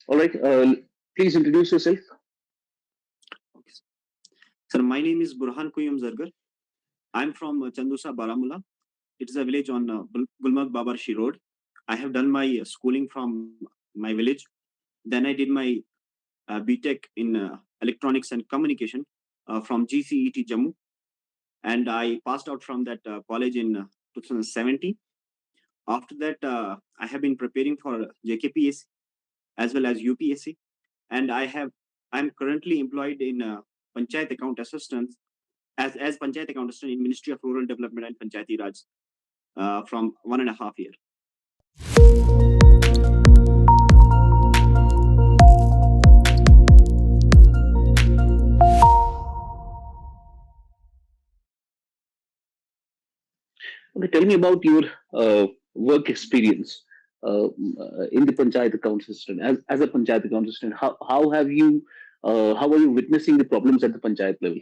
All right. Please introduce yourself. Okay. Sir, my name is Burhan Kuyum Zargar. I'm from Chandusa, Baramulla. It is a village on Gulmarg Babarshi Road. I have done my schooling from my village. Then I did my BTech in Electronics and Communication from GCET Jammu. And I passed out from that college in 2017. After that, I have been preparing for JKPSC as well as UPSC. And I'm currently employed in Panchayat Account Assistant as Panchayat Account Assistant in Ministry of Rural Development and Panchayati Raj from 1.5 years. Okay, tell me about your work experience in the panchayat account system. As a panchayat account system, how are you witnessing the problems at the panchayat level?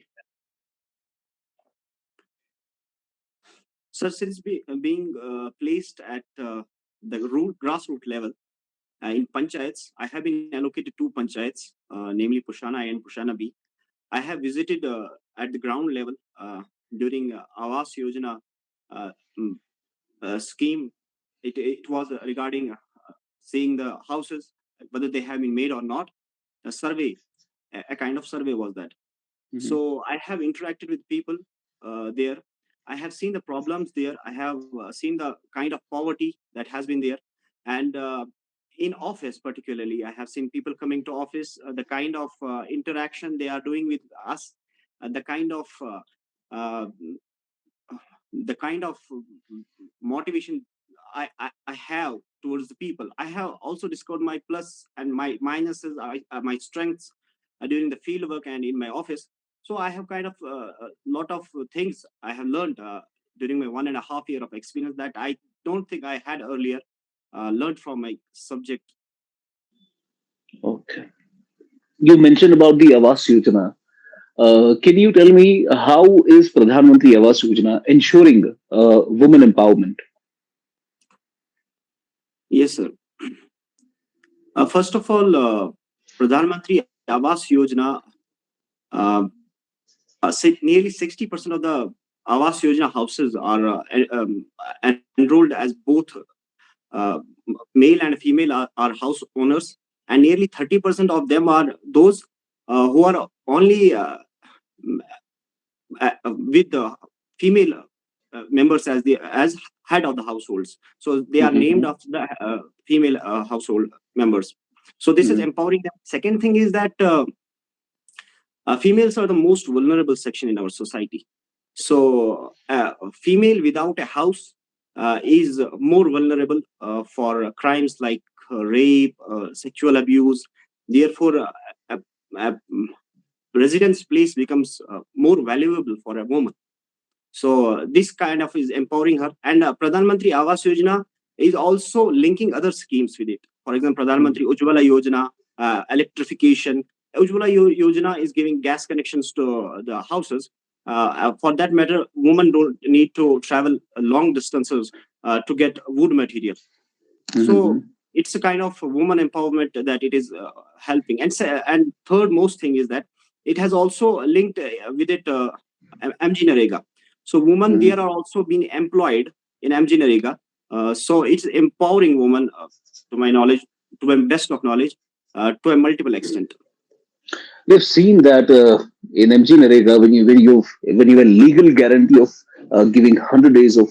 So since being placed at the grassroots level in panchayats, I have been allocated two panchayats, namely Pushana and Pushana B. I have visited at the ground level during Awas Yojana uh, mm, scheme. It was regarding seeing the houses, whether they have been made or not. A survey, a kind of survey was that. Mhm. So I have interacted with people there. I have seen the problems there. I have seen the kind of poverty that has been there. And in office, particularly, I have seen people coming to office, the kind of interaction they are doing with us, the kind of uh, the kind of motivation I have towards the people. I have also discovered my plus and my minuses, my strengths during the field work and in my office. So I have kind of a lot of things I have learned during my 1.5 year of experience that I don't think I had earlier learned from my subject. Okay. You mentioned about the Awas Yojana. Can you tell me how is Pradhan Mantri Awas Yojana ensuring women empowerment? Yes, sir. First of all, Pradhan Mantri Awas Yojana, uh, nearly 60% of the Awas Yojana houses are enrolled as both uh, male and female are house owners, and nearly 30% of them are those who are only with the female members as the as head of the households. So they are named Mhm, after the female household members. So this is mhm, empowering them. Second thing is that females are the most vulnerable section in our society. So, a female without a house is more vulnerable for crimes like rape, sexual abuse. Therefore, a residence place becomes more valuable for a woman. So, this kind of is empowering her. And Pradhan Mantri Awas Yojana is also linking other schemes with it. For example, Pradhan mhm, Mantri Ujjwala Yojana, electrification. Ujjwala Yojana is giving gas connections to the houses. For that matter, women don't need to travel long distances to get wood material. So mhm. it's a kind of woman empowerment that it is helping. And third most thing is that it has also linked with it MG Narega. So women there Mhm. are also being employed in MG Narega. So it's empowering women, to my knowledge, to my best of knowledge, to a multiple extent. We've seen that in MG Narega, when you have legal guarantee of giving 100 days of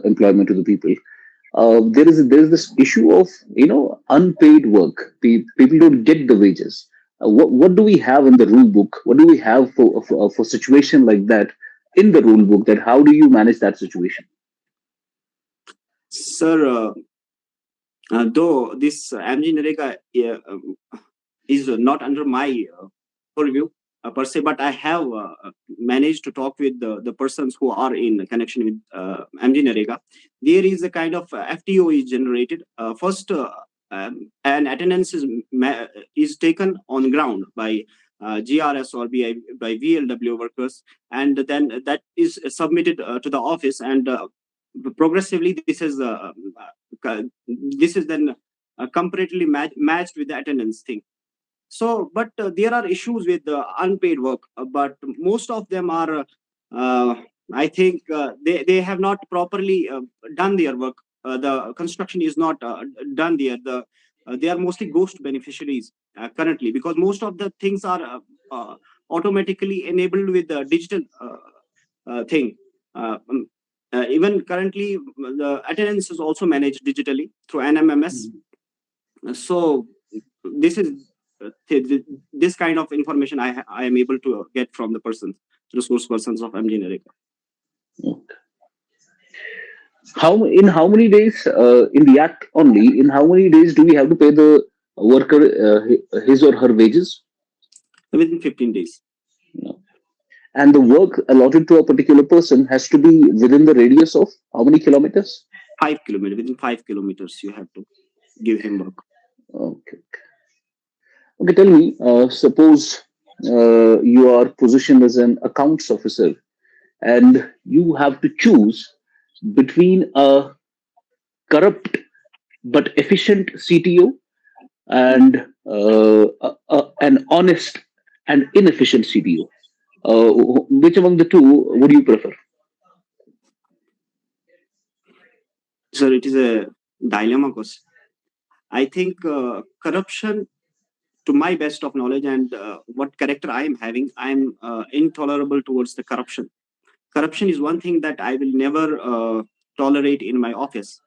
employment to the people, there is this issue of unpaid work. People don't get the wages. What do we have in the rule book? What do we have for situation like that in the rule book? That how do you manage that situation? Sir, though this MG Narega is not under my purview per se, but I have managed to talk with the persons who are in connection with MG Narega. There is a kind of FTO is generated. First, an attendance is taken on ground by GRS or by VLW workers, and then that is submitted to the office, and progressively this is then comparatively matched with the attendance thing. So, but there are issues with unpaid work, but most of them are, uh, I think, they have not properly done their work. The construction is not done there. They are mostly ghost beneficiaries currently, because most of the things are automatically enabled with the digital thing. Uh, um, Even currently, the attendance is also managed digitally through NMMS. Mhm. So this is this kind of information I am able to get from the persons, resource persons of engineering. How many days in the act only? In how many days do we have to pay the worker his or her wages? Within 15 days. No. And the work allotted to a particular person has to be within the radius of how many kilometers? 5 kilometers, within 5 kilometers, you have to give him work. Okay. Okay, tell me, suppose you are positioned as an accounts officer and you have to choose between a corrupt but efficient CTO and an honest and inefficient CTO. Which among the two would you prefer? So it is a dilemma question. I think corruption, to my best of knowledge and what character I am having, I am intolerable towards the corruption. Corruption is one thing that I will never tolerate in my office.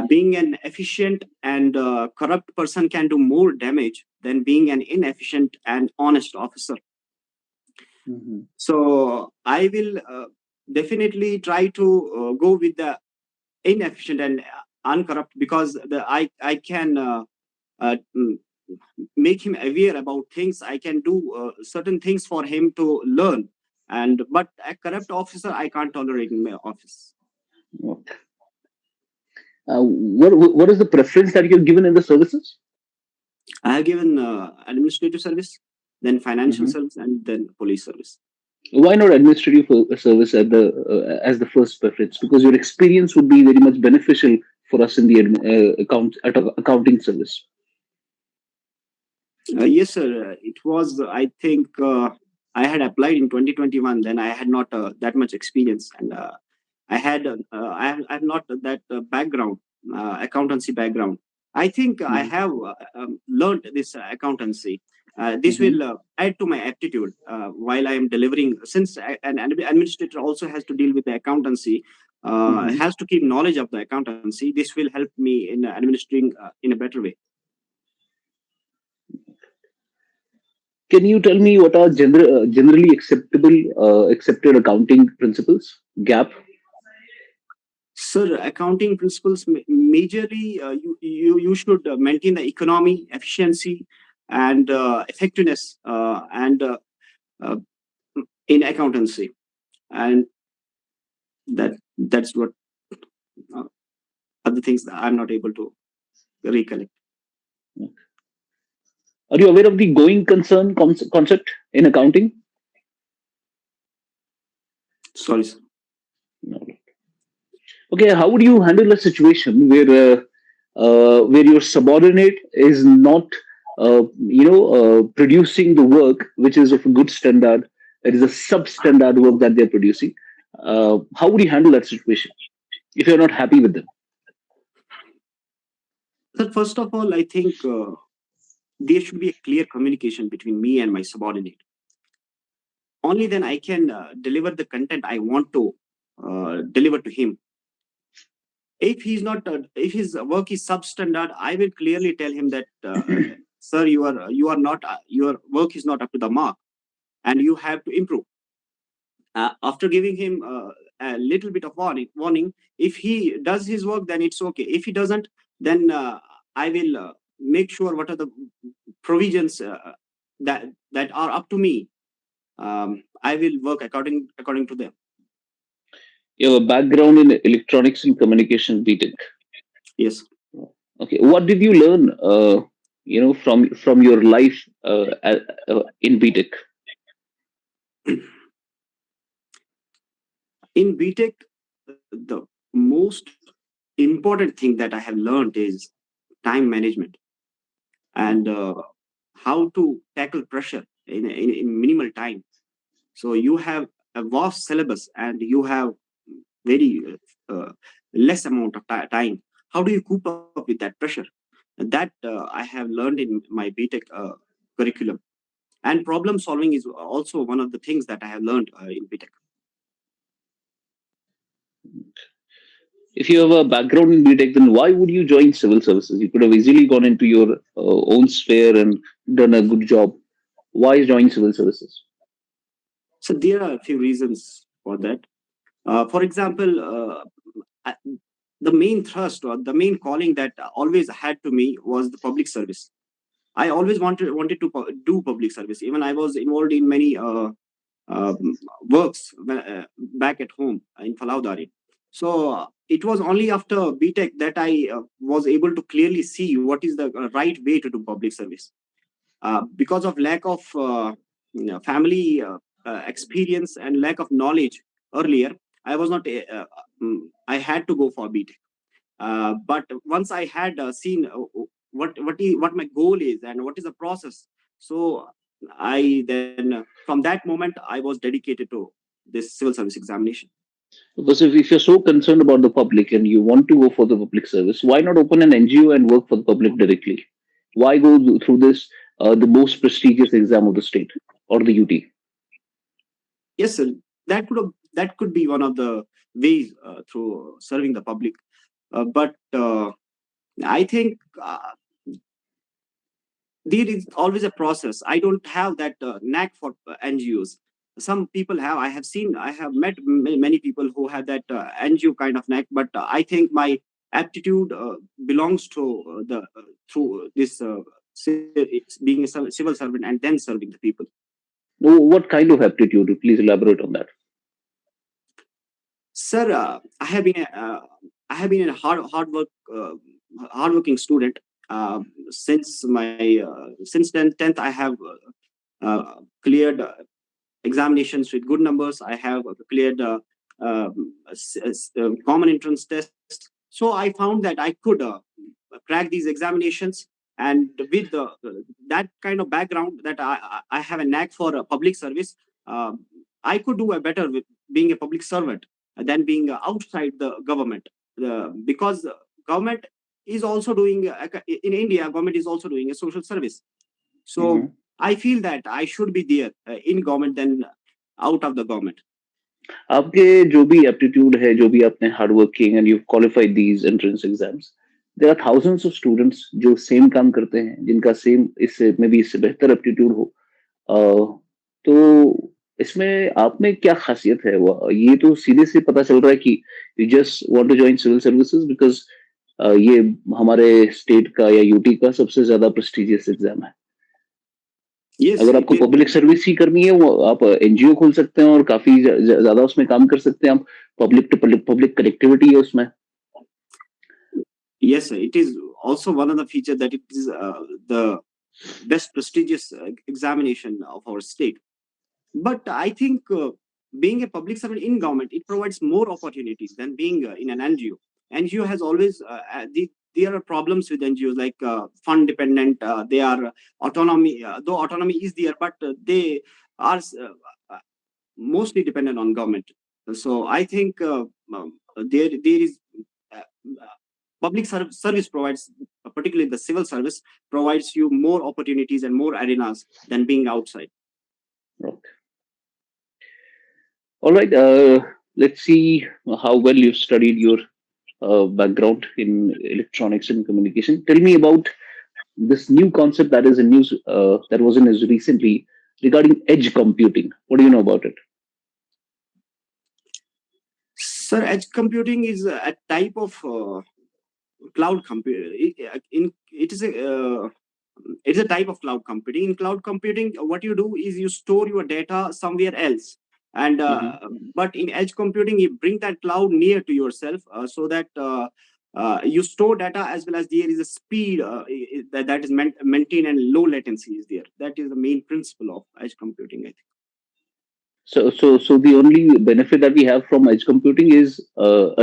Being an efficient and corrupt person can do more damage than being an inefficient and honest officer. Mhm. So I will definitely try to go with the inefficient and uncorrupt, because I can make him aware about things. I can do certain things for him to learn. And but a corrupt officer I can't tolerate in my office. Okay. What is the preference that you're given in the services? I have given administrative service, then financial Mhm. service, and then police service. Why not administrative service at the as the first preference? Because your experience would be very much beneficial for us in the accounting service. Yes, sir. It was, I think, I had applied in 2021. Then I had not that much experience, and I have not that background, accountancy background. I think I Mhm. have learned this accountancy. This will Mhm. add to my aptitude while I am delivering. Since an administrator also has to deal with the accountancy, Mhm. has to keep knowledge of the accountancy. This will help me in administering in a better way. Can you tell me what are generally acceptable accepted accounting principles? Gap. Sir, accounting principles majorly you should maintain the economy, efficiency, and effectiveness, and uh, in accountancy, and that's what uh, other things that I'm not able to recollect. Are you aware of the going concern concept in accounting? Sorry, sir. No. Okay, how would you handle a situation where your subordinate is not producing the work which is of a good standard? It is a substandard work that they're producing. How would you handle that situation if you're not happy with them? Sir, first of all, I think there should be a clear communication between me and my subordinate. Only then I can deliver the content I want to deliver to him. If he's not if his work is substandard, I will clearly tell him that sir, you are not your work is not up to the mark, and you have to improve. After giving him a little bit of warning, if he does his work, then it's okay. If he doesn't, then I will make sure what are the provisions that are up to me. I will work according to them. You have a background in electronics and communication, BTech. Yes. Okay, what did you learn? From your life in BTech. In BTech, the most important thing that I have learned is time management, and how to tackle pressure in minimal time. So you have a vast syllabus and you have very less amount of time. How do you cope up with that pressure? That I have learned in my BTech curriculum. And problem solving is also one of the things that I have learned in BTech. If you have a background in BTech, then why would you join civil services? You could have easily gone into your own sphere and done a good job. Why join civil services? So there are a few reasons for that. For example, I- the main thrust or the main calling that always had to me was the public service. I always wanted to do public service. Even I was involved in many works back at home in Falaudari. So it was only after BTech that I was able to clearly see what is the right way to do public service. Because of lack of family experience and lack of knowledge earlier, I was not. I had to go for BTech. But once I had seen what my goal is and what is the process, so I then from that moment I was dedicated to this civil service examination. Because if you're so concerned about the public and you want to go for the public service, why not open an NGO and work for the public directly? Why go through this, the most prestigious exam of the state or the UT? Yes, sir. That could be one of the ways through serving the public. But I think there is always a process. I don't have that knack for NGOs. Some people have. I have met many people who have that NGO kind of knack. But I think my aptitude belongs to the through this being a civil servant and then serving the people. What kind of aptitude? Please elaborate on that. Sir, I have been a hardworking student since my since 10th. I have cleared examinations with good numbers. I have cleared common entrance tests. So I found that I could crack these examinations, and with that kind of background that I have a knack for public service, uh, I could do a better with being a public servant than being outside the government. Because government is also doing in India, government is also doing a social service. So Mhm. I feel that I should be there in government than out of the government. आपके जो भी aptitude है, जो भी आपने hard working and you qualified these entrance exams, there are thousands of students जो same काम करते हैं, जिनका सेम इससे में भी इससे बेहतर एप्टीट्यूड हो। तो इसमें आप में क्या खासियत है? वो ये तो सीधे से पता चल रहा है कि you just want to join civil services because ये हमारे स्टेट का या यूटी का सबसे ज्यादा प्रेस्टिजियस एग्जाम है। Yes, अगर it आपको is. पब्लिक सर्विस ही करनी है, वो आप एनजीओ खोल सकते हैं और काफी ज्यादा उसमें काम कर सकते हैं। आप पब्लिक टू पब्लिक कनेक्टिविटी है उसमें। Yes, sir. It is also one of the features that it is the best prestigious examination of our state. But I think being a public servant in government, it provides more opportunities than being in an NGO. NGO has always there are problems with NGOs like fund dependent. They are autonomy, though autonomy is there, but they are mostly dependent on government. So I think there is uh, public service provides, particularly the civil service, provides you more opportunities and more arenas than being outside. Okay. All right. Let's see how well you've studied your background in electronics and communication. Tell me about this new concept that is in news, that was in news recently, regarding edge computing. What do you know about it? Sir, edge computing is a type of cloud computing. It is a it's a type of cloud computing. In cloud computing, what you do is you store your data somewhere else, and Mhm. but in edge computing, you bring that cloud near to yourself so that you store data as well as there is a speed that is maintained and low latency is there. That is the main principle of edge computing, I think. So the only benefit that we have from edge computing is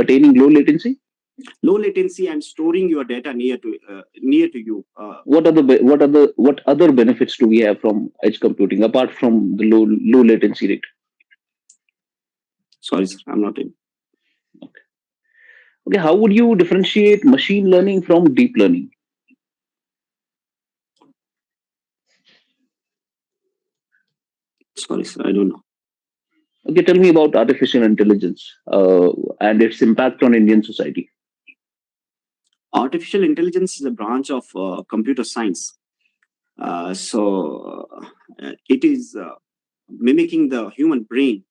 attaining low latency. Low latency and storing your data near to you. What other benefits do we have from edge computing apart from the low latency rate? Sorry, sir, I'm not in. Okay, how would you differentiate machine learning from deep learning? Sorry, sir, I don't know. Okay, tell me about artificial intelligence and its impact on Indian society. Artificial intelligence is a branch of computer science. It is mimicking the human brain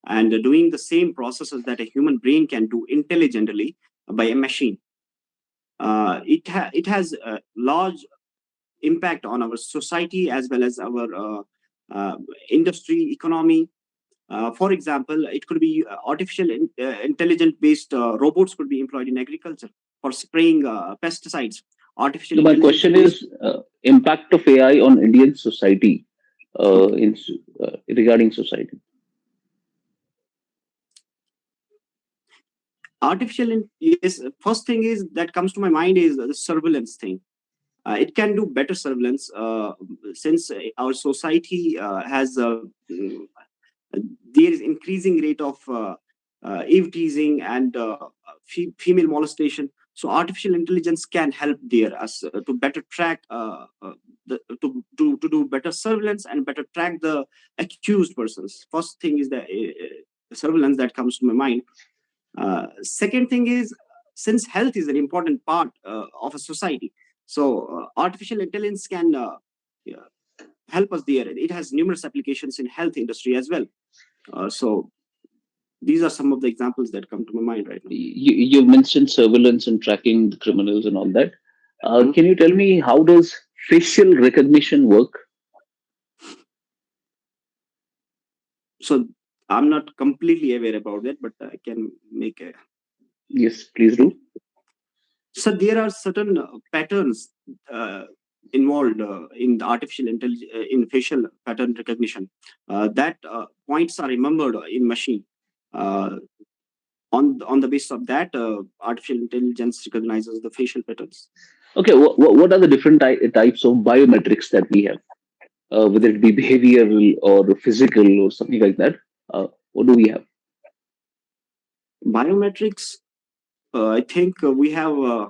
and doing the same processes that a human brain can do intelligently by a machine. It has a large impact on our society as well as our uh, industry economy. For example, it could be intelligent based robots could be employed in agriculture for spraying pesticides. Artificial So my intelligence question based is impact of AI on Indian society in regarding society. yes, first thing is that comes to my mind is the surveillance thing. It can do better surveillance since our society has there is increasing rate of eve teasing and female molestation. So artificial intelligence can help there as to better track to do better surveillance and better track the accused persons. First thing is the surveillance that comes to my mind. Second thing is, since health is an important part of a society, so artificial intelligence can yeah, help us there. It has numerous applications in health industry as well. So these are some of the examples that come to my mind right now. You mentioned surveillance and tracking the criminals and all that. Mhm. Can you tell me how does facial recognition work? So I'm not completely aware about that, but I can make a. Yes, please do. So there are certain patterns uh, involved in the artificial intelligence in facial pattern recognition. That points are remembered in machine. Uh, on the basis of that, artificial intelligence recognizes the facial patterns. Okay, what are the different types of biometrics that we have, whether it be behavioral or physical or something like that? What do we have? Biometrics. I think we have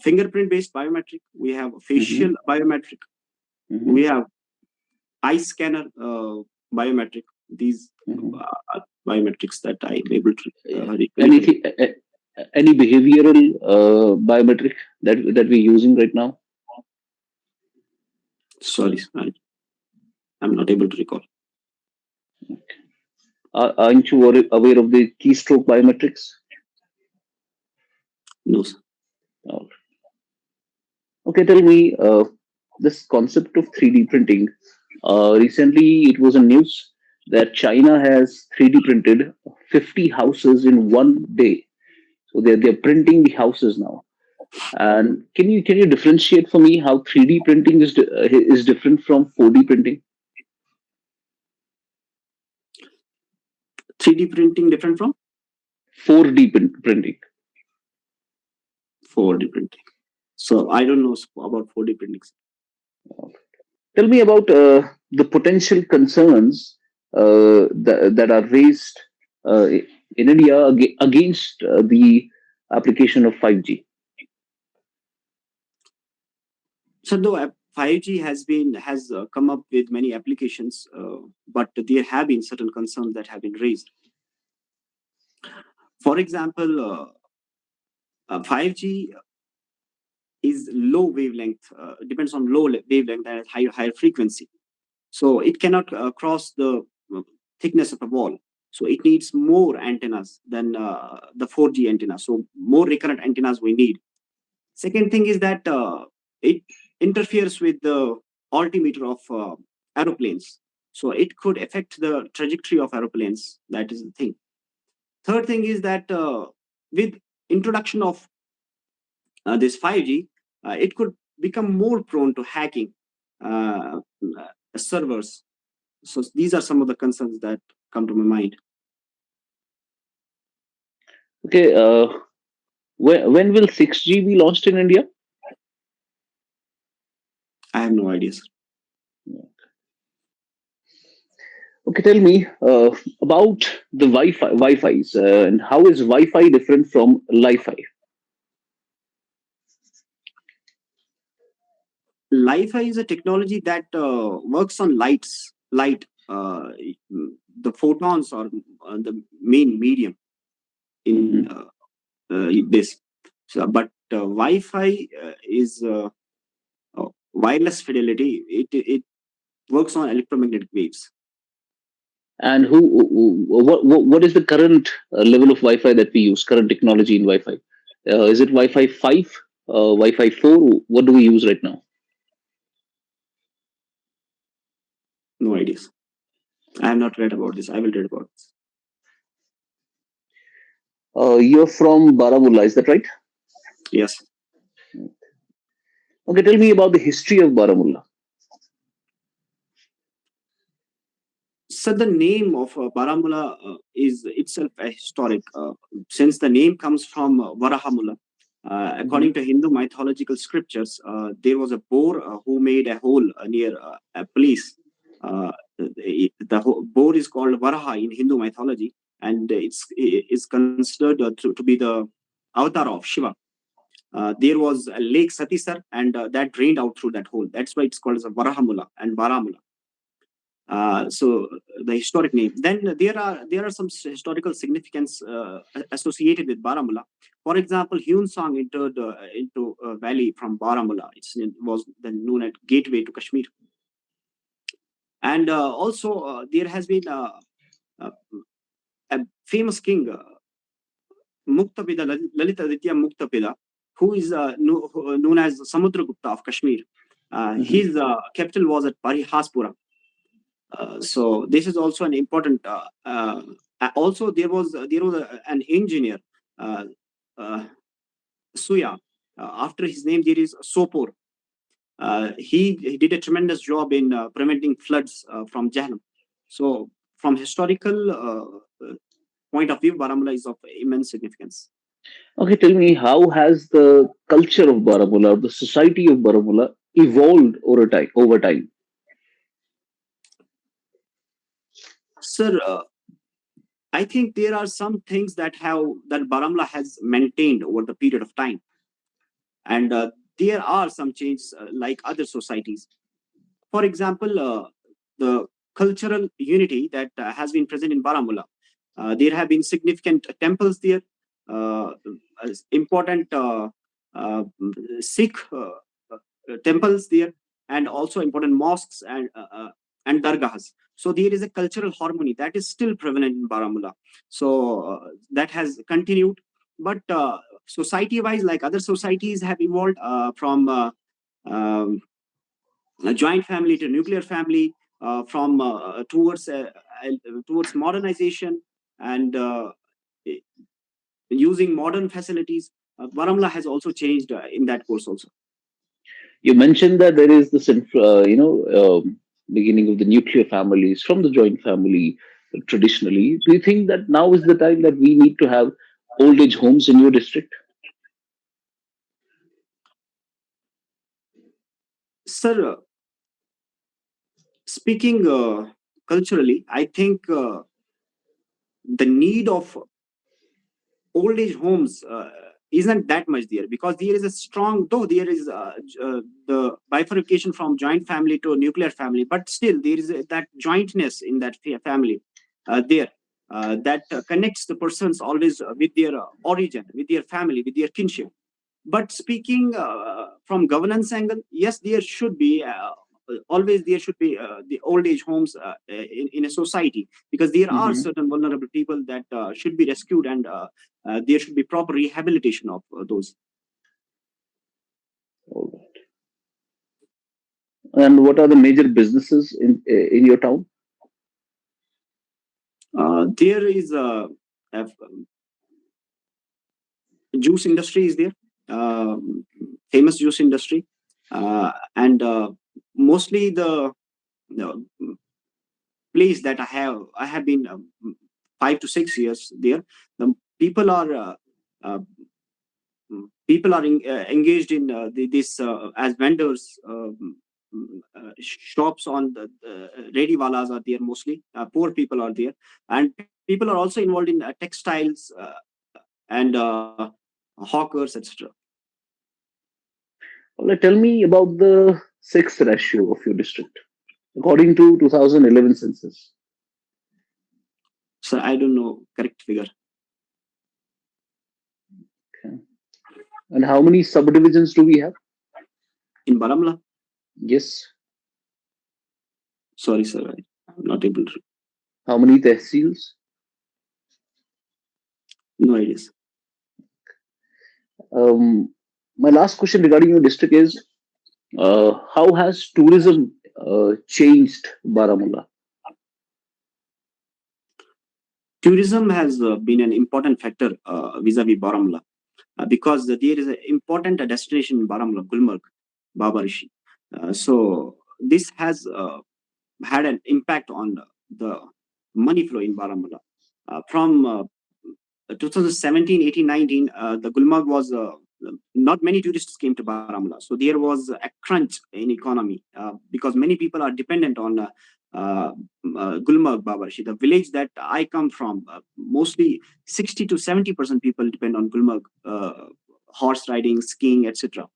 fingerprint based biometric. We have Hmm. facial biometric. We Hmm. have eye scanner biometric. These Hmm. are biometrics that I'm able to recollect. Anything, any behavioral biometric that we're using right now? Sorry, I'm not able to recall. Aren't you aware of the keystroke biometrics? No, sir. Oh, okay, tell me this concept of 3D printing. Recently, it was in news that China has 3D printed 50 houses in one day. So they're printing the houses now. And can you differentiate for me how 3D printing is different from 4D printing? 3D printing different from 4D printing. 4D printing. So I don't know about 4D printing. Tell me about the potential concerns that are raised in India against the application of 5G. So though 5G has come up with many applications, but there have been certain concerns that have been raised. For example, 5G is low wavelength, depends on wavelength and higher frequency. So it cannot cross the thickness of a wall. So it needs more antennas than the 4G antenna. So more recurrent antennas we need. Second thing is that it interferes with the altimeter of aeroplanes. So it could affect the trajectory of aeroplanes. That is the thing. Third thing is that with introduction of this 5G, it could become more prone to hacking servers. So these are some of the concerns that come to my mind. Okay, When will 6G be launched in India? I have no idea, sir. Okay, tell me about the Wi-Fi's, and how is Wi-Fi different from Li-Fi? Li-Fi is a technology that works on light, the photons or the main medium in Hmm. this. So, but Wi-Fi is wireless fidelity. It works on electromagnetic waves. And what is the current level of Wi-Fi that we use? Current technology in Wi-Fi? Is it Wi-Fi 5, Wi-Fi 4? What do we use right now? No ideas. I have not read about this. I will read about this. You're from Baramulla, is that right? Yes. Okay, tell me about the history of Baramulla. So the name of Baramulla is itself a historic, since the name comes from Varahamula. According Hmm. to Hindu mythological scriptures, there was a boar who made a hole near a place. The boar is called Varaha in Hindu mythology, and it's considered to be the avatar of Shiva. There was a lake Satisar, and that drained out through that hole. That's why it's called as a Varahamula and Baramula. So the historic name. Then there are some historical significance associated with Baramulla. For example, Hyun Song entered into a valley from Baramulla. It was then known as gateway to Kashmir. And also there has been uh, a famous king, Muktapida, Lalita Aditya Muktapida, who is known as Samudragupta of Kashmir. Hmm. His capital was at Parihaspura. So this is also an important. Also, there was an engineer, uh, uh, Suya. After his name, there is Sopor. He did a tremendous job in preventing floods from Jahannam. So, from historical point of view, Baramulla is of immense significance. Okay, tell me, how has the culture of Baramulla, or the society of Baramulla, evolved over time? Over time. Sir, I think there are some things that Baramulla has maintained over the period of time, and there are some changes like other societies. For example, the cultural unity that has been present in Baramulla. There have been significant temples there, uh, important Sikh temples there, and also important mosques and dargahs. So there is a cultural harmony that is still prevalent in Baramulla. So that has continued, but society-wise, like other societies have evolved from um, a joint family to nuclear family, from towards modernization and using modern facilities. Baramla has also changed in that course also. You mentioned that there is this, beginning of the nuclear families from the joint family traditionally. Do you think that now is the time that we need to have old age homes in your district? Sir, speaking culturally, I think the need of old age homes isn't that much there, because there is a strong, though there is the bifurcation from joint family to nuclear family, but still there is that jointness in that family there that connects the persons always with their origin, with their family, with their kinship. But speaking from governance angle, yes, there should be always there should be the old age homes in a society, because there are Hmm. certain vulnerable people that should be rescued, and there should be proper rehabilitation of those. And what are the major businesses in your town? There is a juice industry is there, uh, famous juice industry, and mostly the place that I have been 5 to 6 years there. The people are people are engaged in this as vendors. Shops on the ready walas are there mostly. Poor people are there, and people are also involved in textiles and hawkers, etc. Well, tell me about the sex ratio of your district according to 2011 census. So I don't know correct figure Okay. And how many subdivisions do we have? in Baramla. Yes. Sorry, sir, I'm not able to. How many tehsils? No ideas. Um, my last question regarding your district is how has tourism changed Baramulla? Tourism has been an important factor vis-a-vis Baramla because there is an important destination in Baramla, Gulmarg, Baba Rishi. So this has had an impact on the money flow in Baramulla. From 2017, 18, 19, the Gulmarg was not many tourists came to Baramulla. So there was a crunch in economy because many people are dependent on uh, Gulmarg Babarshi, the village that I come from. Mostly 60 to 70% people depend on Gulmarg, horse riding, skiing, etc.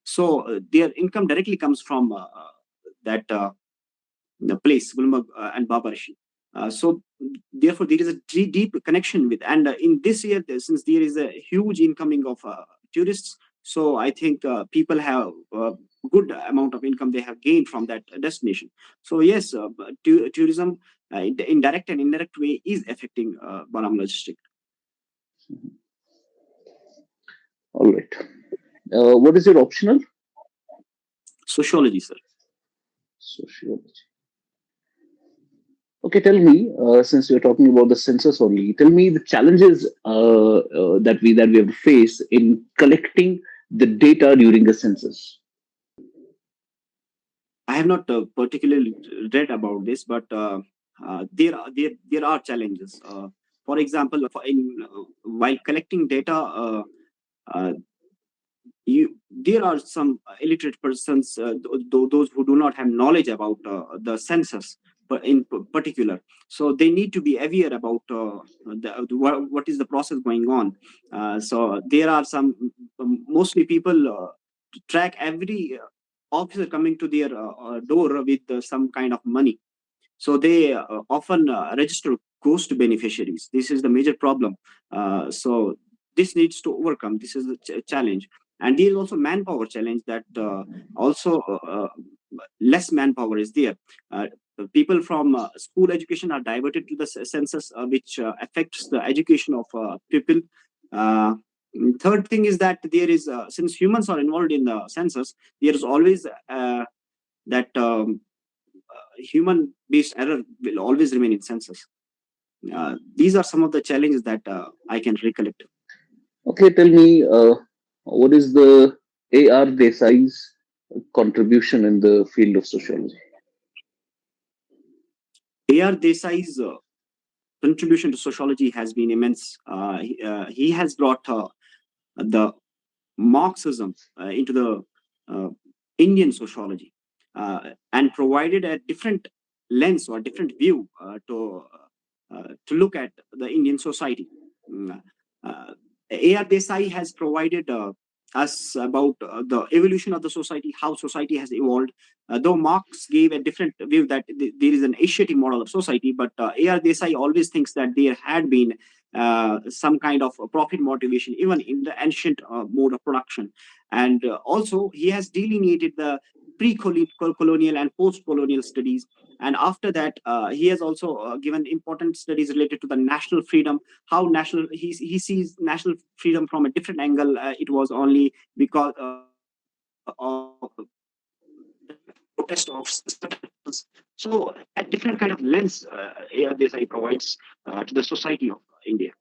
So their income directly comes from that the place, Gulmarg and Babarshi. So therefore, there is a deep connection with, and in this year, since there is a huge incoming of tourists, so I think people have good amount of income they have gained from that destination. So yes, tourism in direct and indirect way is affecting Baramulla district. All right. What is your optional? Sociology, sir. Sociology. Okay, tell me, since you're talking about the census only, tell me the challenges that we have to face in collecting the data during the census. I have not particularly read about this, but there are challenges. For example, while collecting data, uh, there are some illiterate persons, those who do not have knowledge about the census, but in particular. So they need to be aware about what is the process going on. So there are some mostly people track every officer coming to their door with some kind of money. So they often register ghost beneficiaries. This is the major problem. So this needs to overcome. This is the challenge, and there is also manpower challenge that also less manpower is there. The people from school education are diverted to the census, which affects the education of people. Uh, Third thing is that there is since humans are involved in the census, there is always that human based error will always remain in census. These are some of the challenges that I can recollect. Okay, tell me, what is the AR Desai's contribution in the field of sociology? A.R. Desai's contribution to sociology has been immense. He has brought the Marxism into the uh, Indian sociology and provided a different lens or different view to look at the Indian society. Mm, A.R. Desai has provided us about the evolution of the society, how society has evolved. Though Marx gave a different view that there is an Asiatic model of society, but A.R. Desai always thinks that there had been some kind of profit motivation, even in the ancient mode of production. And also, he has delineated the pre-colonial and post-colonial studies. And after that, he has also given important studies related to the national freedom, how he sees national freedom from a different angle. It was only because of protest of certain peoples. So a different kind of lens ARDSI provides to the society of India.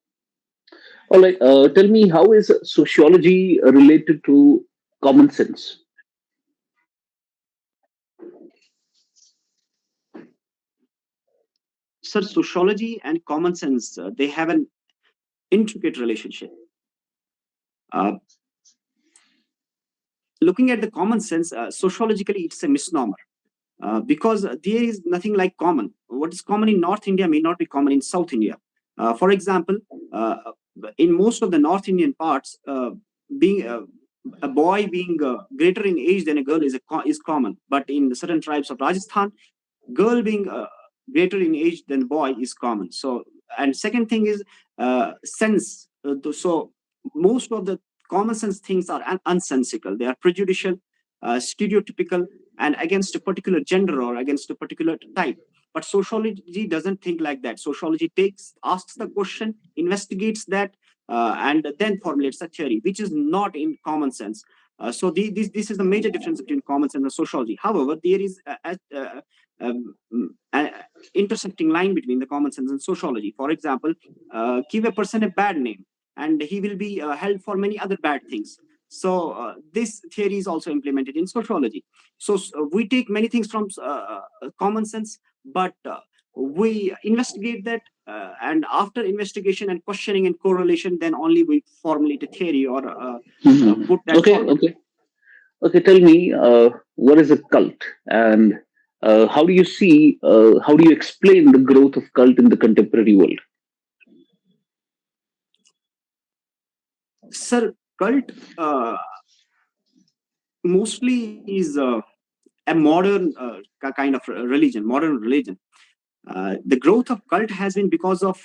All right, tell me, how is sociology related to common sense? Sir, sociology and common sense, they have an intricate relationship. Uh, looking at the common sense, sociologically, it's a misnomer. Because there is nothing like common. What is common in North India may not be common in South India. For example, in most of the North Indian parts, being a boy being greater in age than a girl is common. But in certain tribes of Rajasthan, girl being greater in age than boy is common. So, and second thing is sense. So most of the common sense things are unsensical. They are prejudicial, stereotypical, and against a particular gender or against a particular type. But sociology doesn't think like that. Sociology asks the question, investigates that, and then formulates a theory, which is not in common sense. This is the major difference between common sense and sociology. However, there is um, a intersecting line between the common sense and sociology. For example, give a person a bad name, and he will be held for many other bad things. So this theory is also implemented in sociology. So we take many things from common sense, but we investigate that, and after investigation and questioning and correlation, then only we formulate a theory or Mhm. put that Okay, forward. okay, okay. Tell me, what is a cult, and how do you explain the growth of cult in the contemporary world? Sir, cult mostly is a modern kind of religion, modern religion. The growth of cult has been because of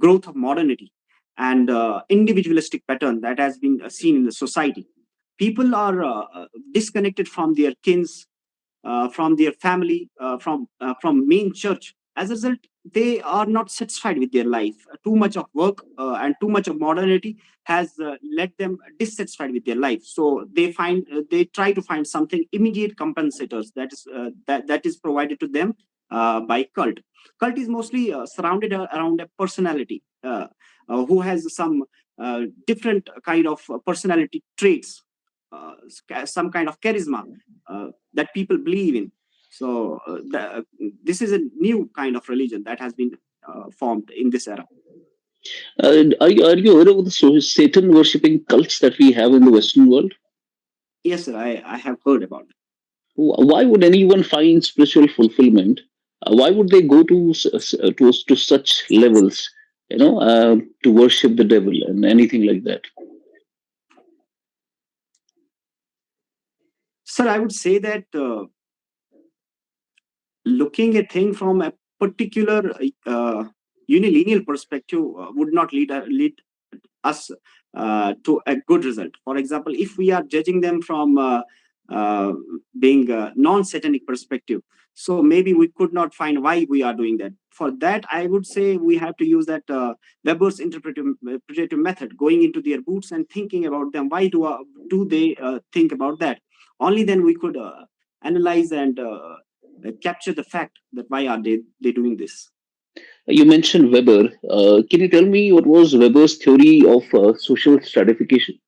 growth of modernity and individualistic pattern that has been seen in the society. People are disconnected from their kins, from their family, from main church. As a result, they are not satisfied with their life. Too much of work and too much of modernity has led them dissatisfied with their life. So they try to find something immediate compensators that is provided to them by cult. Cult is mostly surrounded around a personality who has some different kind of personality traits, some kind of charisma that people believe in. So this is a new kind of religion that has been formed in this era. Are you aware of the Satan worshipping cults that we have in the Western world? Yes, sir, I have heard about it. Why would anyone find spiritual fulfillment? Why would they go to such levels, to worship the devil and anything like that? Sir, I would say that looking at thing from a particular unilinear perspective would not lead us to a good result. For example, if we are judging them from uh, being a non-satanic perspective, so maybe we could not find why we are doing that. For that, I would say we have to use that Weber's interpretative method, going into their boots and thinking about them. Why do they think about that? Only then we could analyze and capture the fact that why are they doing this. You mentioned Weber. Can you tell me what was Weber's theory of social stratification?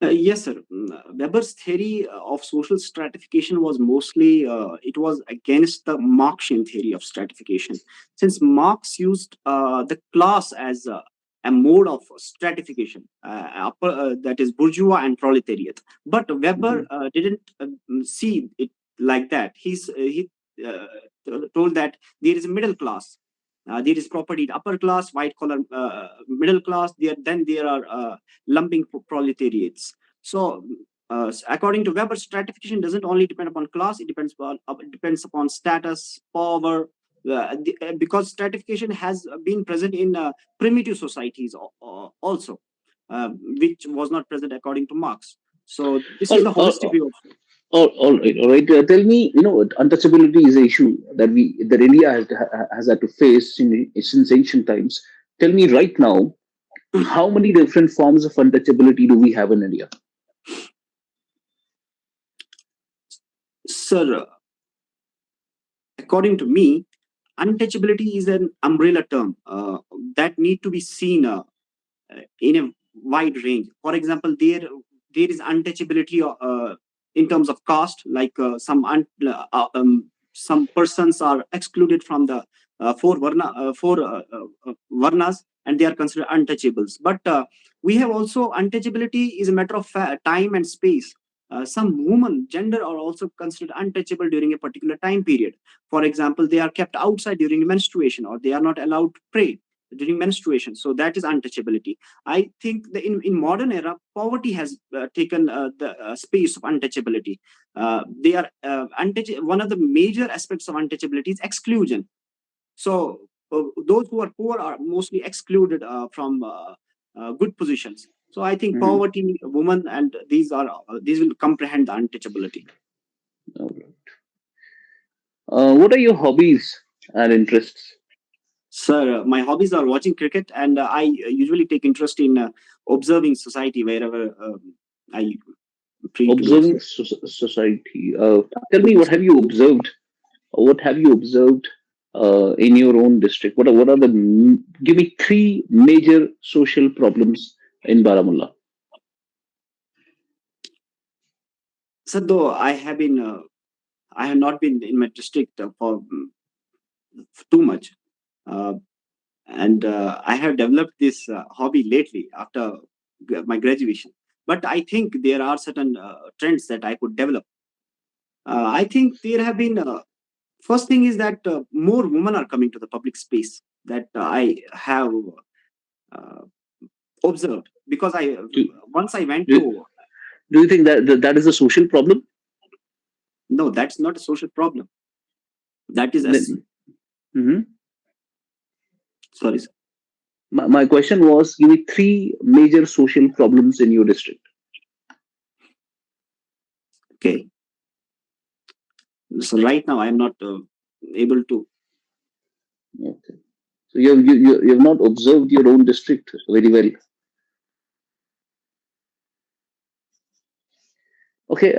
Yes, sir. Weber's theory of social stratification was mostly it was against the Marxian theory of stratification, since Marx used the class as a mode of stratification, that is bourgeois and proletariat. But Weber Mhm. didn't see it like that. He uh, told that there is a middle class. There is property upper class, white collar middle class. Then there are lumping proletariats. So, according to Weber, stratification doesn't only depend upon class; it depends upon status, power. Because stratification has been present in primitive societies also, which was not present according to Marx. So, this is All, the all, holistic view of. all right, all right. Tell me, untouchability is an issue that India has had to face since ancient times. Tell me right now, how many different forms of untouchability do we have in India? Sir, according to me, untouchability is an umbrella term that need to be seen in a wide range. For example, there is untouchability in terms of caste, like some persons are excluded from the four varnas, and they are considered untouchables. But We have also untouchability is a matter of time and space. Some women gender are also considered untouchable during a particular time period. For example, they are kept outside during menstruation, or they are not allowed to pray during menstruation. So that is untouchability. I think in modern era, poverty has taken the space of untouchability. They are one of the major aspects of untouchability is exclusion. So those who are poor are mostly excluded from good positions. So I think Mhm. poverty, women, and these will comprehend the untouchability. All right. What are your hobbies and interests? Sir, my hobbies are watching cricket, and I usually take interest in observing society wherever I free to do Observing so. society. Tell me, what have you observed? What have you observed in your own district? What are the give me three major social problems in Baramulla? So though I have not been in my district for too much. Uh, and I have developed this hobby lately after my graduation. But I think there are certain trends that I could develop. I think there have been first thing is that more women are coming to the public space that I have uh, observed, because I Do, once I went do, to do you think that is a social problem? no, that's not a social problem. That is a Mhm. sorry, sir. My question was, give me three major social problems in your district. Okay. So right now I am not able to. Okay. So you have not observed your own district very well. Okay,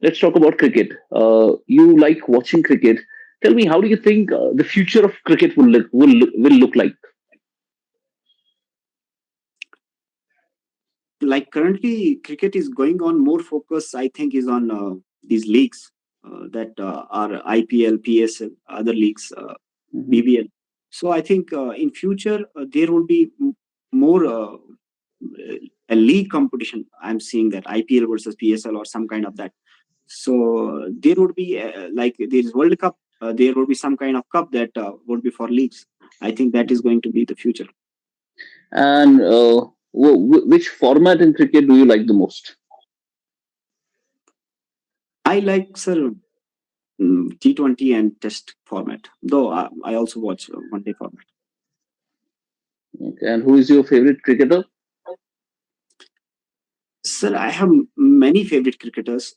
let's talk about cricket. You like watching cricket. Tell me, how do you think the future of cricket will look like? Like currently cricket is going on, more focus I think is on these leagues that are IPL, PSL, other leagues, Mhm. BBL. So I think in future there will be more a league competition. I'm seeing that IPL versus PSL or some kind of that. So there would be like there is World Cup, there will be some kind of cup that would be for leagues. I think that is going to be the future. And which format in cricket do you like the most? I like, sir, T20 and test format. Though I also watch one day format. Okay. And who is your favorite cricketer? Sir, I have many favorite cricketers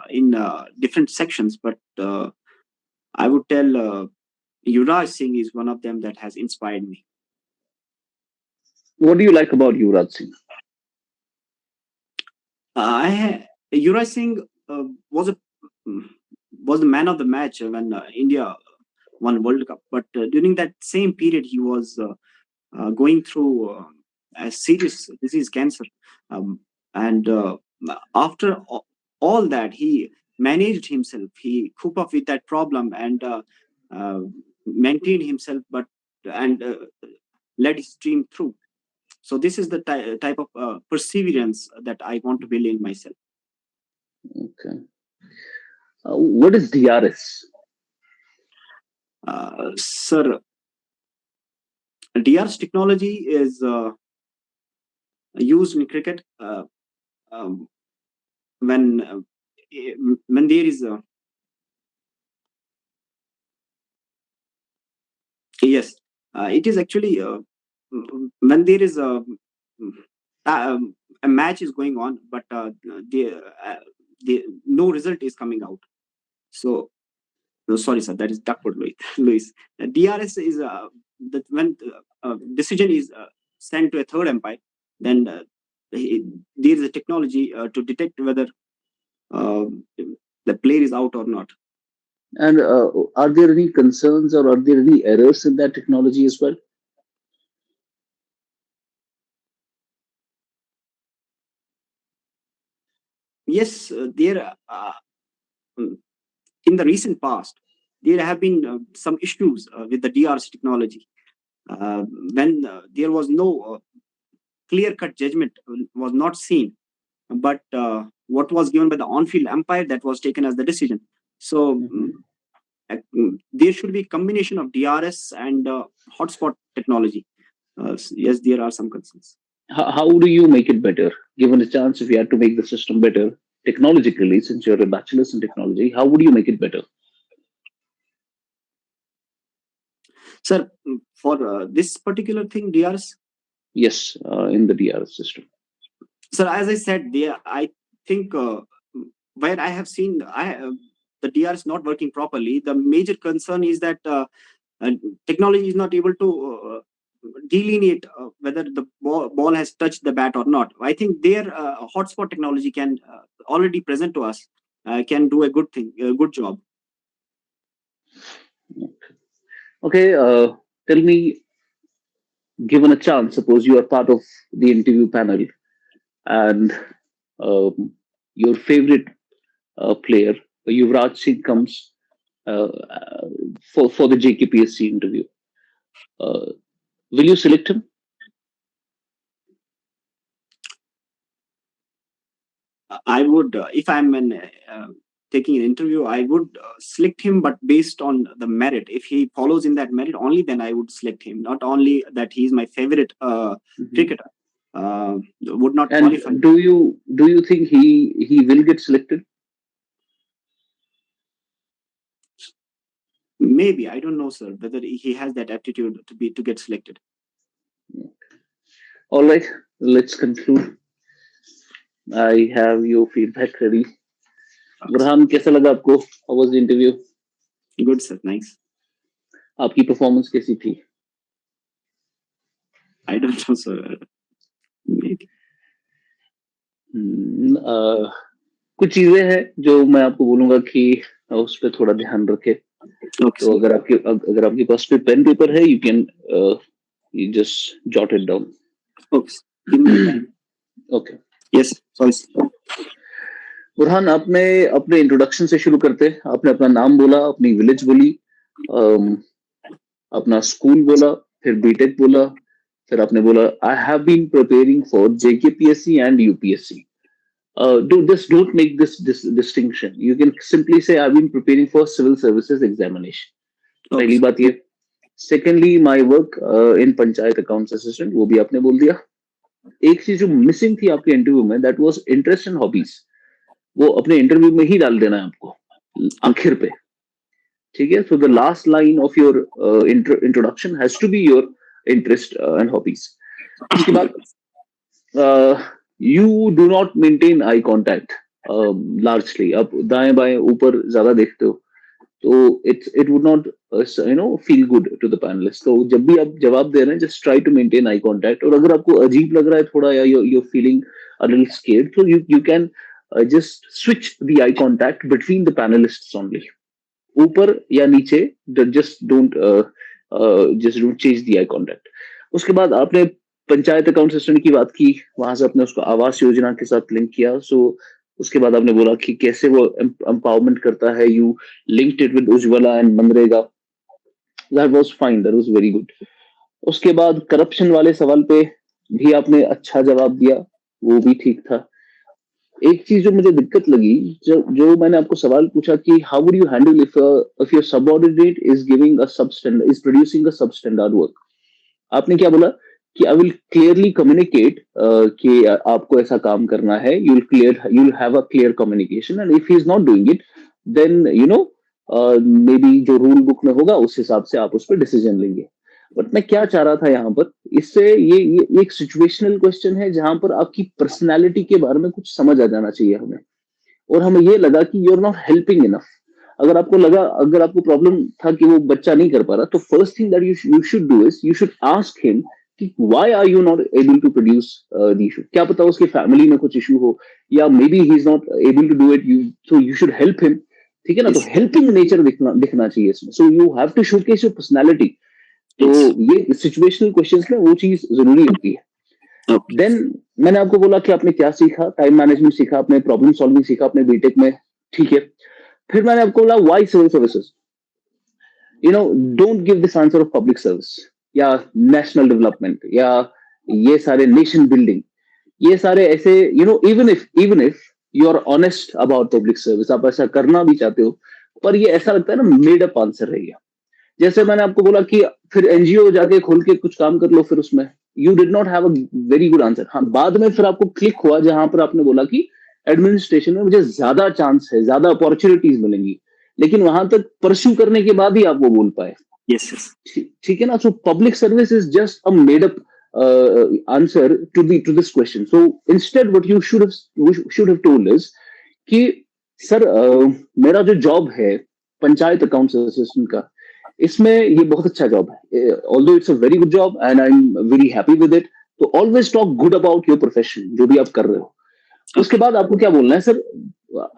in different sections, but I would tell Yuvraj Singh is one of them that has inspired me. What do you like about Yuvraj Singh? Yuvraj Singh was a mm, was the man of the match when India won World Cup. But during that same period, he was going through a serious disease, cancer. Um, and after all that, he managed himself. He cope up with that problem and uh, maintained himself, but and led his team through. So this is the type of perseverance that I want to build in myself. Okay. What is DRS? Sir, DR's technology is used in cricket um, when uh, when there is a yes, it is actually when there is a match is going on, but uh, the no result is coming out. So no, sorry, sir, that is Duckwood, Louis. Louis. DRS is that when decision is sent to a third umpire, then there is a technology to detect whether uh, the player is out or not. And are there any concerns or are there any errors in that technology as well? Yes, there in the recent past there have been some issues with the DRS technology uh, when there was no clear cut judgment was not seen, but what was given by the on field umpire, that was taken as the decision. So Mhm. there should be combination of DRS and hotspot technology. Yes, there are some concerns. How do you make it better? Given a chance, if you had to make the system better technologically, since you're a bachelor's in technology, how would you make it better? Sir, for this particular thing, DRS, Yes, in the DRS system. sir, as I said, there, I think where I have seen the DRS not working properly, the major concern is that technology is not able to delineate whether the ball has touched the bat or not. I think their hotspot technology can already present to us can do a good thing, a good job. Okay, tell me, given a chance, suppose you are part of the interview panel and your favorite player, Yuvraj Singh, comes for the JKPSC interview. Uh, will you select him? I would, if I'm taking an interview, I would select him, but based on the merit. If he follows in that merit only, then I would select him. Not only that he's my favorite Mhm. cricketer, would not And qualify. do you think he will get selected? Maybe, I don't know, sir, whether he has that aptitude to get selected. All right, let's conclude. I have your feedback ready. Burhan कैसा लगा आपको? How was the interview? Good, sir. Nice. आपकी performance कैसी थी? I don't know, sir. Maybe. कुछ चीजें हैं जो मैं आपको बोलूंगा कि उस पर थोड़ा ध्यान रखें. Okay, तो sir. अगर आपके पास पे पेन पेपर है, you just jot it down. Okay, sir. Give me a pen. Okay. Yes, sorry, sir. Burhan, आपने अपने इंट्रोडक्शन से शुरू करते. आपने अपना नाम बोला, अपनी विलेज बोली, अम, अपना स्कूल बोला, फिर बीटेक बोला, फिर आपने बोला I have been preparing for JKPSC and UPSC. Don't make this distinction. You can simply say I've been preparing for civil services examination. Okay, पहली sir. बात ये. Secondly, my work in panchayat accounts assistant, वो भी आपने बोल दिया. एक चीज जो मिसिंग थी आपके इंटरव्यू में, that was interest and hobbies. वो अपने इंटरव्यू में ही डाल देना है आपको आखिर पे. ठीक है? So the last line of your introduction has to be your interest and hobbies. उसके बाद you do not maintain eye contact largely. आप दाएं बाएं ऊपर ज्यादा देखते हो, तो it would not feel good to the panelist. तो जब भी आप जवाब दे रहे हैं, just try to maintain eye contact. और अगर आपको अजीब लग रहा है थोड़ा, या you're feeling a little scared, so you can just switch the eye contact between the panelists only. ऊपर या नीचे, just don't change the eye contact. उसके बाद आपने पंचायत अकाउंट सिस्टम की बात की, वहां से आपने उसको आवास योजना के साथ लिंक किया. सो उसके बाद आपने बोला कि कैसे वो एम्पावरमेंट करता है. You linked it with Ujjwala and MNREGA. That was fine, that was very good. उसके बाद करप्शन वाले सवाल पे भी आपने अच्छा जवाब दिया, वो भी ठीक था. एक चीज जो मुझे दिक्कत लगी, जो मैंने आपको सवाल पूछा कि how would you handle if your subordinate is giving a substandard, is producing a substandard work. आपने क्या बोला कि आई विल क्लियरली कम्युनिकेट कि आपको ऐसा काम करना है. You will have a clear communication, and if he is not doing it, then maybe जो रूल बुक में होगा उस हिसाब से आप उस पर डिसीजन लेंगे. बट मैं क्या चाह रहा था यहाँ पर, इससे ये एक सिचुएशनल क्वेश्चन है जहां पर आपकी पर्सनैलिटी के बारे में कुछ समझ आ जाना चाहिए हमें. और हमें ये लगा कि you are not helping enough. अगर आपको प्रॉब्लम था कि वो बच्चा नहीं कर पा रहा, तो first thing that you should do is you should ask him कि why are you not able to produce the issue. क्या पता उसके फैमिली में कुछ इशू हो, या maybe he is not able to do it. So you should help him. ठीक है ना? तो Yes. हेल्पिंग नेचर दिखना चाहिए इसमें. So you have to showcase your personality. तो Yes. ये सिचुएशनल क्वेश्चंस में वो चीज जरूरी होती है. Okay. देन मैंने आपको बोला कि आपने क्या सीखा. टाइम मैनेजमेंट सीखा आपने, प्रॉब्लम सॉल्विंग सीखा आपने बीटेक में. ठीक है. फिर मैंने आपको बोला why civil services. Don't give this answer of public service या नेशनल डेवलपमेंट या ये सारे नेशन बिल्डिंग, ये सारे ऐसे even if you are honest about public service, आप ऐसा करना भी चाहते हो, पर ये ऐसा लगता है ना मेड अप आंसर है ये। जैसे मैंने आपको बोला कि फिर एनजीओ जाके खोल के कुछ काम कर लो, फिर उसमें you did not have a very good answer. हाँ, बाद में फिर आपको क्लिक हुआ जहां पर आपने बोला कि एडमिनिस्ट्रेशन में मुझे ज्यादा चांस है, ज्यादा अपॉर्चुनिटीज मिलेंगी, लेकिन वहां तक परस्यू करने के बाद ही आप वो बोल पाए। Yes, yes. ठीक है ना? So public service is just a made up answer to this question. So instead what you should have told is कि सर, मेरा जो जॉब है पंचायत अकाउंट असिस्टेंट का, इसमें ये बहुत अच्छा जॉब है, although it's a very good job and I am very happy with it. तो always talk good about your profession, जो भी आप कर रहे हो। उसके Okay. बाद आपको क्या बोलना है? Sir,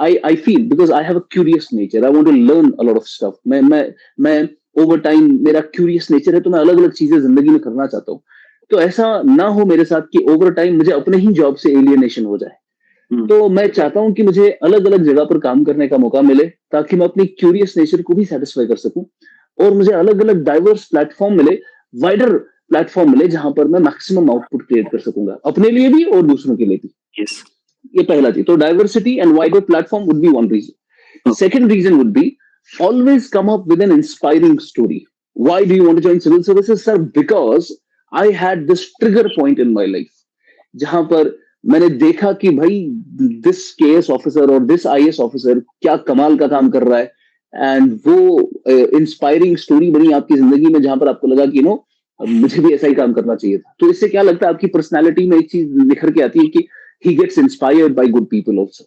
I feel because I have a curious nature, I want to learn a lot of stuff. मैं ओवर टाइम, मेरा क्यूरियस नेचर है, तो मैं अलग अलग चीजें जिंदगी में करना चाहता हूँ। तो ऐसा ना हो मेरे साथ कि ओवर टाइम मुझे अपने ही जॉब से एलियनेशन हो जाए। Hmm. तो मैं चाहता हूं कि मुझे अलग अलग जगह पर काम करने का मौका मिले, ताकि मैं अपनी क्यूरियस नेचर को भी सेटिस्फाई कर सकूं, और मुझे अलग अलग डाइवर्स प्लेटफॉर्म मिले, वाइडर प्लेटफॉर्म मिले, जहां पर मैं मैक्सिमम आउटपुट क्रिएट कर सकूंगा, अपने लिए भी और दूसरों के लिए भी। Yes. ये पहला चीज। तो diversity and wider platform would be one reason. Okay. Second reason would be always come up with an inspiring story. Why do you want to join civil services, sir? Because I had this trigger point in my life, जहां पर मैंने देखा कि भाई this KS officer और this IAS officer क्या कमाल का काम कर रहा है, एंड वो इंस्पायरिंग स्टोरी बनी आपकी जिंदगी में, जहां पर आपको लगा कि मुझे भी ऐसा ही काम करना चाहिए था। तो इससे क्या लगता है, आपकी पर्सनैलिटी में एक चीज निखर के आती है कि he gets inspired by good people also.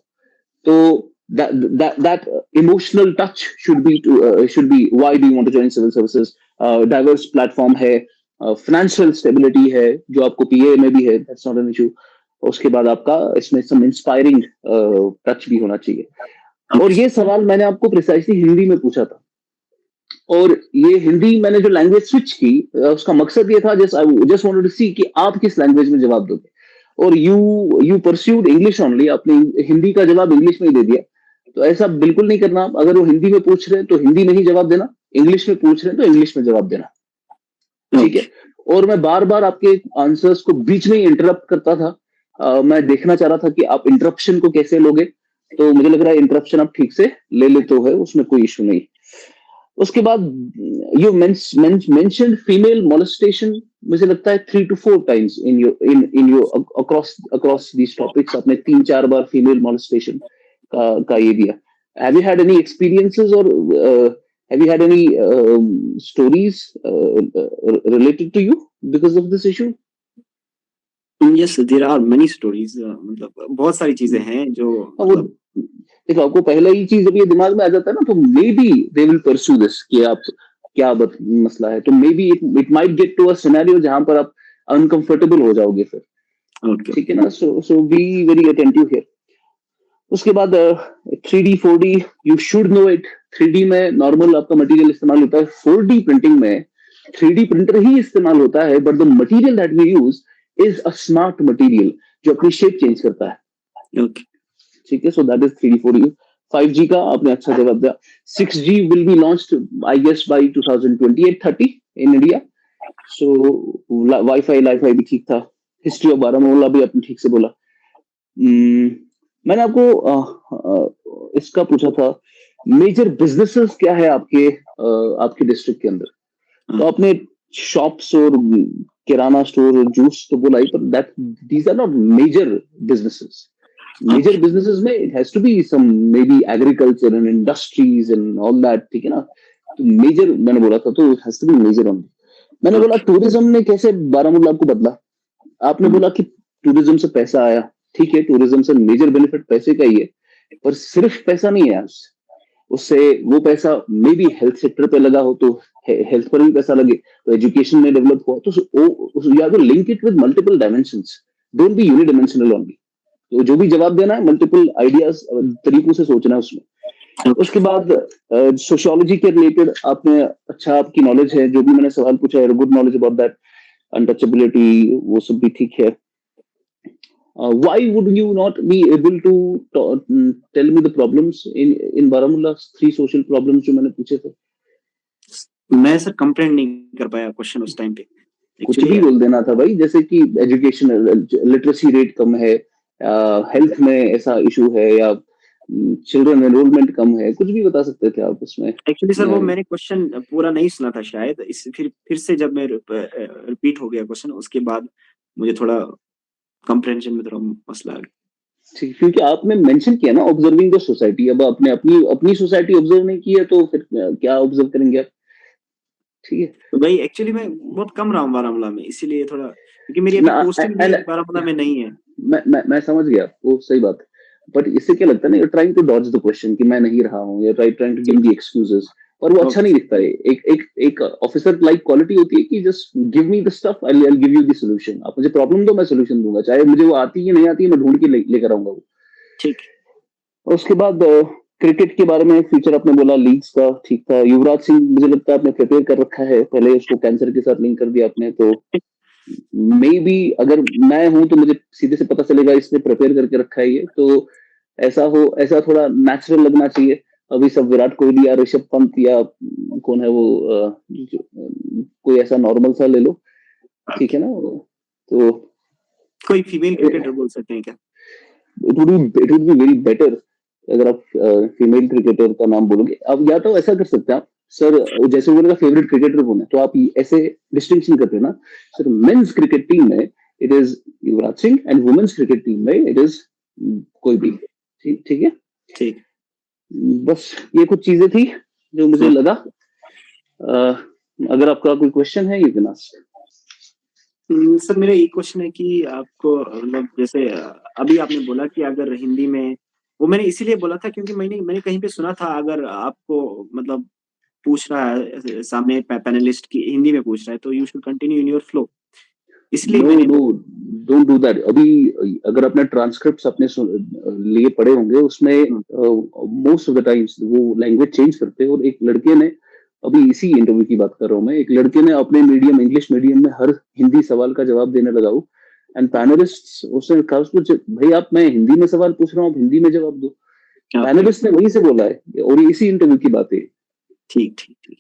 तो that emotional touch should be why do you want to join civil services. Diverse platform है, financial stability है, जो आपको पीए में भी है, that's not an issue। उसके बाद आपका इसमें some inspiring टच भी होना चाहिए। और Okay. ये सवाल मैंने आपको प्रिसाइसली हिंदी में पूछा था, और ये हिंदी मैंने जो लैंग्वेज स्विच की, उसका मकसद ये था, just I just wanted to see कि आप किस लैंग्वेज में जवाब दोगे। और यू परस्यूड इंग्लिश ओनली, आपने हिंदी का जवाब इंग्लिश में ही दे दिया। तो ऐसा बिल्कुल नहीं करना। अगर वो हिंदी में पूछ रहे हैं तो हिंदी में ही जवाब देना, इंग्लिश में पूछ रहे हैं तो इंग्लिश में जवाब देना। ठीक है? Okay. और मैं बार बार आपके आंसर्स को बीच में ही इंटरप्ट करता था। मैं देखना चाह रहा था कि आप इंटरप्शन को कैसे लोगे। तो मुझे लग रहा है इंटरप्शन आप ठीक से ले लेते हो, उसमें कोई इशू नहीं। उसके बाद यू मेंशन्ड फीमेल मोलेस्टेशन, मुझे लगता है 3 to 4 times in your across these topics, आपने 3-4 बार फीमेल मोलेस्टेशन का ये दिया। Have you had any experiences, और have you had any stories related to you because of this issue? Yes, there are many stories. मतलब बहुत सारी चीजें हैं जो वो मतलब देखो, आपको पहला ही चीज जब ये दिमाग में आ जाता है ना, तो maybe they will pursue this कि आप क्या मसला है। तो maybe it might get to a scenario जहां पर आप अनकंफर्टेबल हो जाओगे फिर। okay. ठीक है ना? सो बी वेरी अटेंटिव हियर। उसके बाद 3D 4D, you should know it. 3D में नॉर्मल आपका मटेरियल इस्तेमाल होता है, 4D प्रिंटिंग में 3D प्रिंटर ही इस्तेमाल होता है, but the material that we use is a smart material, जो अपनी शेप चेंज करता है। Okay. ठीक है? So that is 3D 4D। 5G का आपने अच्छा जवाब दिया। 6G will be launched I guess by 2028-30 in India. So wifi lifi भी ठीक था। हिस्ट्री ऑफ बारामूला भी आपने ठीक से बोला। मैंने आपको इसका पूछा था, मेजर बिजनेसेस क्या है आपके डिस्ट्रिक्ट के अंदर। तो आपने शॉप्स और किराना स्टोर और जूस तो बोला ही, पर that these are not major businesses. Major Okay. Businesses में it has to be some maybe agriculture and industries and all that. ठीक है ना? तो मेजर मैंने बोला था, तो it has to be major only. मैंने बोला Okay. टूरिज्म ने कैसे बारामूला को बदला। आपने Hmm. बोला कि टूरिज्म से पैसा आया। ठीक है, टूरिज्म से मेजर बेनिफिट पैसे का ही है, पर सिर्फ पैसा नहीं है उससे। उससे वो पैसा मे बी हेल्थ सेक्टर पे लगा हो, तो हेल्थ पर भी पैसा लगे, तो एजुकेशन में डेवलप हुआ, तो you have to link it with multiple dimensions, don't be unidimensional only. तो जो भी जवाब देना है, मल्टीपल आइडियाज तरीकों से सोचना है उसमें। Okay. उसके बाद सोशियोलॉजी के रिलेटेड आपने अच्छा, आपकी नॉलेज है, जो भी मैंने सवाल पूछा है, good knowledge about that. Untouchability वो सब भी ठीक है। Why would you not be able to tell me the problems in Baramulla, 3 social problems जो मैंने पूछे थे? मैं सर कंप्लेंट नहीं कर पाया क्वेश्चन उस टाइम पे। कुछ एक्चुअली भी बोल देना था भाई, जैसे कि एजुकेशन लिटरेसी रेट कम है, हेल्थ में ऐसा इशू है, या चिल्ड्रन एनरोलमेंट कम है, कुछ भी बता सकते थे आप उसमें। एक्चुअली सर वो मैंने क्वेश्चन पूरा नहीं सुना था शायद, इस फिर से जब मैं रिपीट हो गया क्वेश्चन, उसके बाद मुझे थोड़ा कंप्रेhension में थोड़ा मसला आ गया। ठीक, क्योंकि आपने मेंशन किया ना ऑब्जर्विंग द सोसाइटी, अब आपने अपनी अपनी सोसाइटी ऑब्जर्व नहीं की है तो फिर क्या ऑब्जर्व करेंगे आप? ठीक है तो भाई एक्चुअली मैं बहुत कम रहा हूँ बारामूला में, इसीलिए थोड़ा, क्योंकि मेरी अभी ना। पोस्टिंग भी एंड बारामूला में नहीं है। मैं समझ गया वो सही बात है, बट इससे क्या लगता है ना, you trying to dodge the question कि मैं नहीं रहा हूँ, या trying to give the excuses, और वो अच्छा ओके नहीं दिखता है। एक ऑफिसर लाइक क्वालिटी होती है कि just give me the stuff, I will give you the solution. आप मुझे प्रॉब्लम दो, मैं सॉल्यूशन दूंगा, चाहे मुझे वो आती है नहीं आती है, मैं ढूंढ के लेकर आऊंगा वो। ठीक है। और उसके बाद क्रिकेट के बारे में फ्यूचर आपने बोला, लीग्स का ठीक था। युवराज सिंह मुझे लगता है आपने प्रिपेयर कर रखा है, पहले उसको कैंसर के साथ लिंक कर दिया आपने, तो मे बी अगर मैं हूं तो मुझे सीधे से पता चलेगा इसने प्रिपेयर करके रखा है ये, तो ऐसा हो, ऐसा थोड़ा नेचुरल लगना चाहिए। अभी सब विराट कोहली या ऋषभ पंत या कौन है वो, कोई ऐसा नॉर्मल सा ले लो, ठीक है ना, तो कोई फीमेल क्रिकेटर बोल सकते हैं क्या? It would be very better अगर आप फीमेल क्रिकेटर का नाम बोलोगे। अब या तो ऐसा कर सकते हैं आप सर, जैसे उन्होंने कहा फेवरेट क्रिकेटर कौन है, तो आप ऐसे डिस्टिंक्शन करते हैं ना सर, मेंस क्रिकेट टीम में it is Yuvraj Singh, and women's cricket team में इट इज कोई भी। ठीक ठीक है, ठीक। बस ये कुछ चीजें थी जो मुझे लगा। अ, अगर आपका कोई क्वेश्चन है यू कैन आस्क। सर मेरा एक क्वेश्चन है कि आपको मतलब जैसे अभी आपने बोला कि अगर हिंदी में, वो मैंने इसीलिए बोला था क्योंकि मैंने मैंने कहीं पे सुना था, अगर आपको मतलब पूछ रहा है सामने पैनलिस्ट की हिंदी में पूछ रहा है, तो you should continue in your flow, इसलिए नो मैंने नो, डोंट डू दैट। अभी अगर अपने ट्रांसक्रिप्ट अपने लिए पढ़े होंगे, उसमें मोस्ट ऑफ द टाइम्स वो लैंग्वेज चेंज करते हैं। और एक लड़के ने, अभी इसी इंटरव्यू की बात कर रहा हूँ मैं, एक लड़के ने अपने मीडियम इंग्लिश मीडियम में हर हिंदी सवाल का जवाब देने लगा वो, एंड पैनलिस्ट उसने कहा उसको, भाई आप, मैं हिंदी में सवाल पूछ रहा हूँ, आप हिंदी में जवाब दो। ओके। पैनलिस्ट ने वहीं से बोला है, और ये इसी इंटरव्यू की बात है। ठीक ठीक ठीक।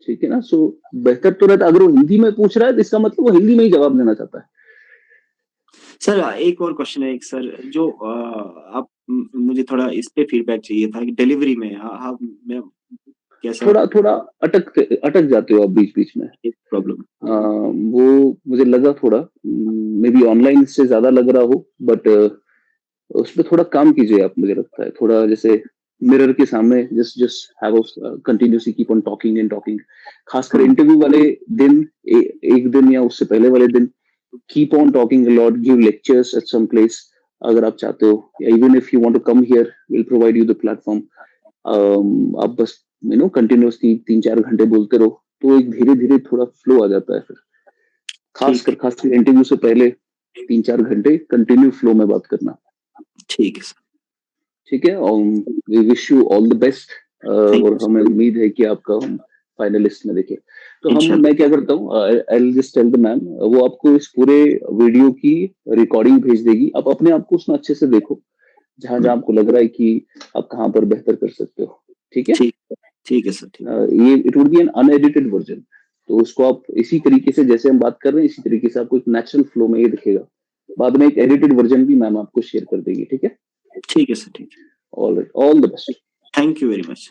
ठीक है ना, सो बेहतर तो रहता अगर वो हिंदी में पूछ रहा है, तो इसका मतलब वो हिंदी में ही जवाब देना चाहता है। सर एक और क्वेश्चन है, एक सर जो आप मुझे थोड़ा इस पे फीडबैक चाहिए था कि डिलीवरी में हाँ मैं कैसा थोड़ा थोड़ा अटक जाते हो आप बीच बीच में। एक प्रॉब्लम। वो मुझे लगा थोड़ा, मे बी ऑनलाइन से ज्यादा लग रहा हो, बट उस पर थोड़ा काम कीजिए आप, मुझे लगता है थोड़ा जैसे मिरर के सामने just just have continuously keep on talking and talking. खासकर इंटरव्यू वाले दिन, एक दिन या उससे पहले वाले दिन, keep on talking a lot, give lectures at some place अगर आप चाहते हो, या even if you want to come here, will provide you the platform. आप बस कंटिन्यूसली 3-4 घंटे बोलते रहो, तो एक धीरे धीरे थोड़ा फ्लो आ जाता है फिर। ठीक खासकर इंटरव्यू से पहले 3-4 घंटे कंटिन्यू फ्लो में बात करना। ठीक है सर। ठीक है, we wish you all the best, thank और यू हमें उम्मीद है कि आपका हम फाइनलिस्ट में देखें। तो हम, इंशाल्लाह। मैं क्या करता हूँ, I will just tell the ma'am, वो आपको इस पूरे वीडियो की रिकॉर्डिंग भेज देगी, आप अपने आप को उसमें अच्छे से देखो, जहां जहां आपको लग रहा है कि आप कहाँ पर बेहतर कर सकते हो। ठीक है, ठीक ठीक है सर। ठीक। ये it would be an unedited version, तो उसको आप इसी तरीके से जैसे हम बात कर रहे हैं, इसी तरीके से आपको एक नेचुरल फ्लो में ये दिखेगा। बाद में एक एडिटेड वर्जन भी मैम आपको शेयर कर देगी। ठीक है, ठीक है सर। ठीक है। All right, all the best. Thank you very much.